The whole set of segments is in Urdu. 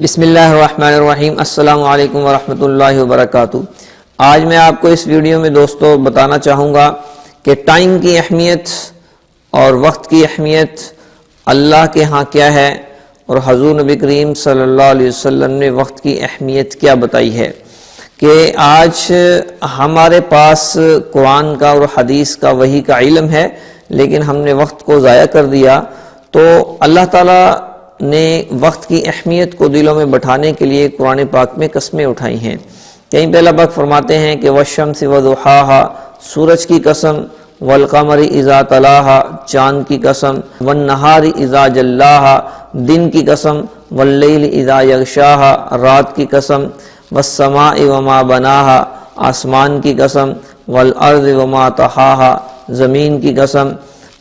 بسم اللہ الرحمن الرحیم۔ السلام علیکم ورحمۃ اللہ وبرکاتہ۔ آج میں آپ کو اس ویڈیو میں دوستو بتانا چاہوں گا کہ ٹائم کی اہمیت اور وقت کی اہمیت اللہ کے ہاں کیا ہے، اور حضور نبی کریم صلی اللہ علیہ وسلم نے وقت کی اہمیت کیا بتائی ہے۔ کہ آج ہمارے پاس قرآن کا اور حدیث کا وحی کا علم ہے، لیکن ہم نے وقت کو ضائع کر دیا۔ تو اللہ تعالیٰ نے وقت کی اہمیت کو دلوں میں بٹھانے کے لیے قرآن پاک میں قسمیں اٹھائی ہیں۔ کہیں پہ اللہ پاک فرماتے ہیں کہ والشمس وضحاہا، سورج کی قسم، والقمر اذا تلاہا، چاند کی قسم، والنہار اذا جلاہا، دن کی قسم، واللیل اذا یغشاہا، رات کی قسم، والسماء وما بناہا، آسمان کی قسم، والارض وما طحاہا، زمین کی قسم۔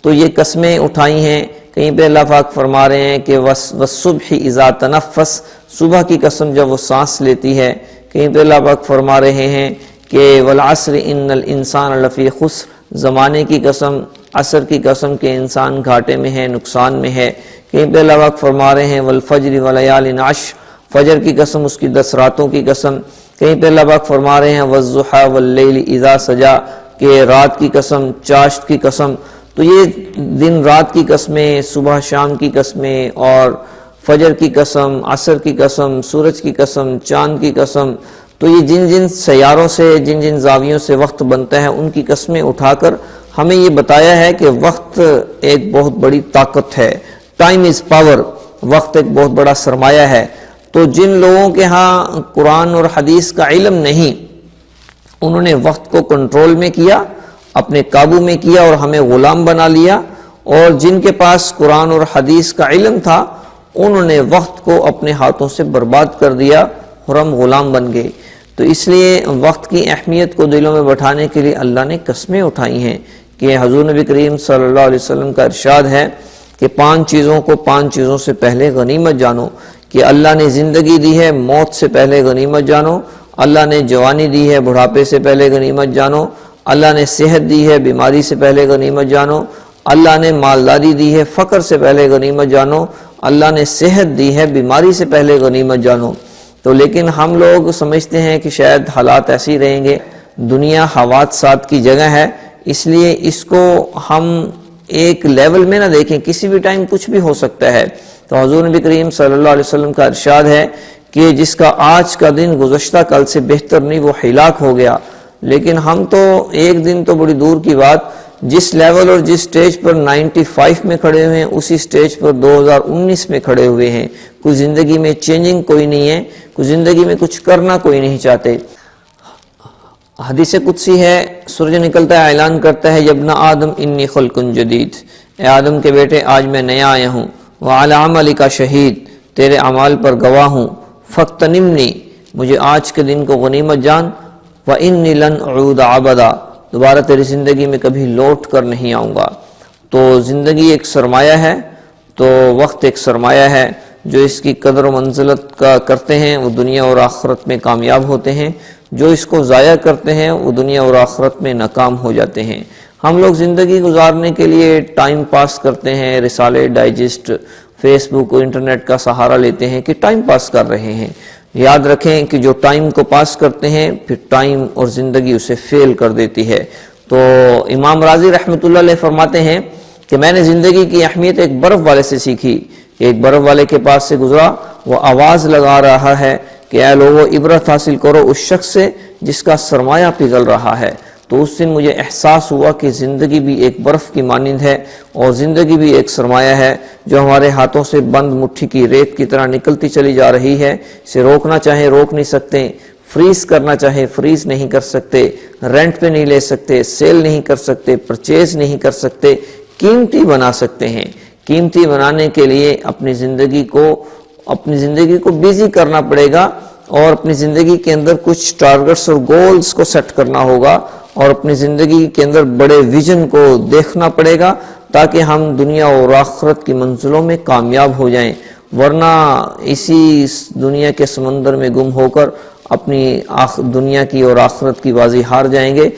تو یہ قسمیں اٹھائی ہیں۔ کہیں پہ اللہ پاک فرما رہے ہیں کہ والصبح اذا تنفس، صبح کی قسم جب وہ سانس لیتی ہے۔ کہیں پہ اللہ پاک فرما رہے ہیں کہ والعصر ان الانسان لفی خسر، زمانے کی قسم، عصر کی قسم کہ انسان گھاٹے میں ہے، نقصان میں ہے۔ کہیں پہ اللہ پاک فرما رہے ہیں والفجر ولیال عشر، فجر کی قسم، اس کی 10 راتوں کی قسم۔ کہیں پہ اللہ پاک فرما رہے ہیں والضحی واللیل اذا سجا، کہ رات کی قسم، چاشت کی قسم۔ تو یہ دن رات کی قسمیں، صبح شام کی قسمیں، اور فجر کی قسم، عصر کی قسم، سورج کی قسم، چاند کی قسم۔ تو یہ جن جن سیاروں سے، جن جن زاویوں سے وقت بنتا ہے، ان کی قسمیں اٹھا کر ہمیں یہ بتایا ہے کہ وقت ایک بہت بڑی طاقت ہے۔ ٹائم از پاور، وقت ایک بہت بڑا سرمایہ ہے۔ تو جن لوگوں کے ہاں قرآن اور حدیث کا علم نہیں، انہوں نے وقت کو کنٹرول میں کیا، اپنے قابو میں کیا اور ہمیں غلام بنا لیا، اور جن کے پاس قرآن اور حدیث کا علم تھا، انہوں نے وقت کو اپنے ہاتھوں سے برباد کر دیا اور ہم غلام بن گئے۔ تو اس لیے وقت کی اہمیت کو دلوں میں بٹھانے کے لیے اللہ نے قسمیں اٹھائی ہیں کہ حضور نبی کریم صلی اللہ علیہ وسلم کا ارشاد ہے کہ 5 چیزوں کو 5 چیزوں سے پہلے غنیمت جانو۔ کہ اللہ نے زندگی دی ہے، موت سے پہلے غنیمت جانو۔ اللہ نے جوانی دی ہے، بڑھاپے سے پہلے غنیمت جانو۔ اللہ نے صحت دی ہے، بیماری سے پہلے غنیمت جانو۔ اللہ نے مالداری دی ہے، فقر سے پہلے غنیمت جانو۔ اللہ نے صحت دی ہے، بیماری سے پہلے غنیمت جانو۔ تو لیکن ہم لوگ سمجھتے ہیں کہ شاید حالات ایسے رہیں گے، دنیا حوادثات کی جگہ ہے، اس لیے اس کو ہم ایک لیول میں نہ دیکھیں، کسی بھی ٹائم کچھ بھی ہو سکتا ہے۔ تو حضور نبی کریم صلی اللہ علیہ وسلم کا ارشاد ہے کہ جس کا آج کا دن گزشتہ کل سے بہتر نہیں، وہ ہلاک ہو گیا۔ لیکن ہم تو ایک دن تو بڑی دور کی بات، جس لیول اور جس سٹیج پر 95 میں کھڑے ہوئے ہیں، اسی سٹیج پر 2019 میں کھڑے ہوئے ہیں۔ کوئی زندگی میں چینجنگ کوئی نہیں ہے، کوئی زندگی میں کچھ کرنا کوئی نہیں چاہتے۔ حدیث قدسی ہے، سورج نکلتا ہے، اعلان کرتا ہے یبن آدم انی خلق جدید، اے آدم کے بیٹے آج میں نیا آیا ہوں، وعلی عملک شہید، تیرے اعمال پر گواہ ہوں، فاغتنمنی، مجھے آج کے دن کو غنیمت جان، وَإِنِّي لَنْ أَعُودَ عَبَدًا، دوبارہ تیری زندگی میں کبھی لوٹ کر نہیں آؤں گا۔ تو زندگی ایک سرمایہ ہے، تو وقت ایک سرمایہ ہے۔ جو اس کی قدر و منزلت کا کرتے ہیں وہ دنیا اور آخرت میں کامیاب ہوتے ہیں، جو اس کو ضائع کرتے ہیں وہ دنیا اور آخرت میں ناکام ہو جاتے ہیں۔ ہم لوگ زندگی گزارنے کے لیے ٹائم پاس کرتے ہیں، رسالے، ڈائجسٹ، فیس بک اور انٹرنیٹ کا سہارا لیتے ہیں کہ ٹائم پاس کر رہے ہیں۔ یاد رکھیں کہ جو ٹائم کو پاس کرتے ہیں، پھر ٹائم اور زندگی اسے فیل کر دیتی ہے۔ تو امام راضی رحمۃ اللہ علیہ فرماتے ہیں کہ میں نے زندگی کی اہمیت ایک برف والے سے سیکھی۔ ایک برف والے کے پاس سے گزرا، وہ آواز لگا رہا ہے کہ اے لوگو، عبرت حاصل کرو اس شخص سے جس کا سرمایہ پگھل رہا ہے۔ تو اس دن مجھے احساس ہوا کہ زندگی بھی ایک برف کی مانند ہے، اور زندگی بھی ایک سرمایہ ہے جو ہمارے ہاتھوں سے بند مٹھی کی ریت کی طرح نکلتی چلی جا رہی ہے۔ اسے روکنا چاہیں روک نہیں سکتے، فریز کرنا چاہیں فریز نہیں کر سکتے، رینٹ پہ نہیں لے سکتے، سیل نہیں کر سکتے، پرچیز نہیں کر سکتے، قیمتی بنا سکتے ہیں۔ قیمتی بنانے کے لیے اپنی زندگی کو بیزی کرنا پڑے گا، اور اپنی زندگی کے اندر کچھ ٹارگٹس اور گولز کو سیٹ کرنا ہوگا، اور اپنی زندگی کے اندر بڑے ویژن کو دیکھنا پڑے گا تاکہ ہم دنیا اور آخرت کی منزلوں میں کامیاب ہو جائیں، ورنہ اسی دنیا کے سمندر میں گم ہو کر اپنی دنیا کی اور آخرت کی بازی ہار جائیں گے۔